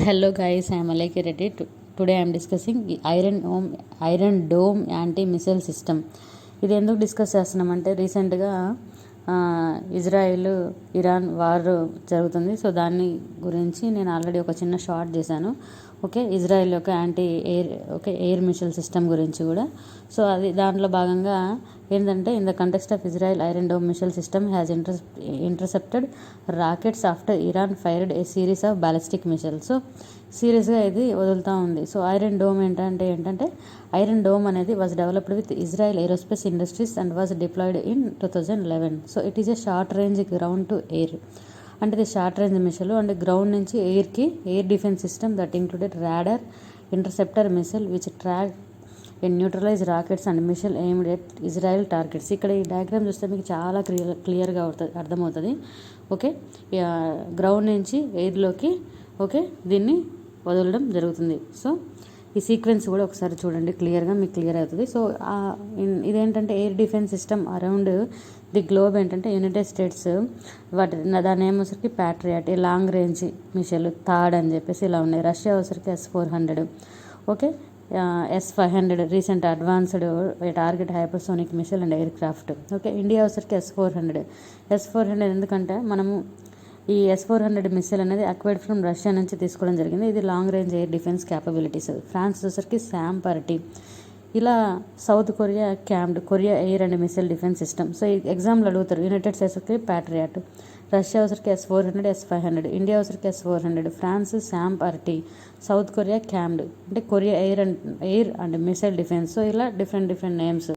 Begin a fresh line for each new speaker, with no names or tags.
Hello guys, I am Alaiki Reddy. Today I am discussing the Iron Dome anti-missile system. ఇది ఎందుకు discuss చేస్తున్నామంటే రీసెంట్గా Israel Iran war జరుగుతుంది. So దాని గురించి నేను ఆల్రెడీ ఒక చిన్న షార్ట్ చేశాను. ఓకే, ఇజ్రాయిల్ యొక్క ఎయిర్ మిసైల్ సిస్టమ్ గురించి కూడా. సో అది దాంట్లో భాగంగా ఏంటంటే in the context of Israel Iron Dome missile system has intercepted rockets after Iran fired a series of ballistic missiles. So సీరియస్గా ఇది వదులుతూ ఉంది. సో ఐరన్ డోమ్ ఏంటంటే ఐరన్ డోమ్ అనేది was developed with Israel Aerospace Industries and was diploid in 2011. So it is a short range ground to air, అంటే ఇది short range missile అంటే ground నుంచి ఎయిర్కి air defence system that included radar interceptor missile which track neutralize rockets and missile aimed at Israel targets. ఇక్కడ ఈ diagram చూస్తే మీకు చాలా క్లియర్గా అర్థమవుతుంది. ఓకే, గ్రౌండ్ నుంచి ఎయిర్లోకి దీన్ని వదలడం జరుగుతుంది. సో ఈ సీక్వెన్స్ కూడా ఒకసారి చూడండి, క్లియర్గా మీకు క్లియర్ అవుతుంది. సో ఇదేంటంటే air defence system around the globe ఏంటంటే యునైటెడ్ స్టేట్స్ దాని ఏమోసరికి ప్యాట్రియాట్ ఈ లాంగ్ రేంజ్ మిసైల్ థాడ్ అని చెప్పేసి ఇలా ఉన్నాయి. రష్యా వచ్చరికి S-400, okay, S-500 recent advanced target hypersonic missile and air craft. Okay, India వచ్చరికి S-400 ఎందుకంటే మనము ఈ S-400 మిసైల్ అనేది అక్వైర్డ్ ఫ్రమ్ రష్యా నుంచి తీసుకోవడం జరిగింది. ఇది long range air defence capabilities. France వచ్చరికి SAM-30. ఇలా South Korea Korea air and missile defence system. So ఈ ఎగ్జామ్లో అడుగుతారు. యునైటెడ్ స్టేట్స్కి ప్యాట్రియాట్, రష్యా వచ్చరికి S-400, S-500, ఇండియా వచ్చరికి S-400, France SAM-30, South Korea అంటే Korea air and missile defence. So ఇలా డిఫరెంట్ నేమ్స్.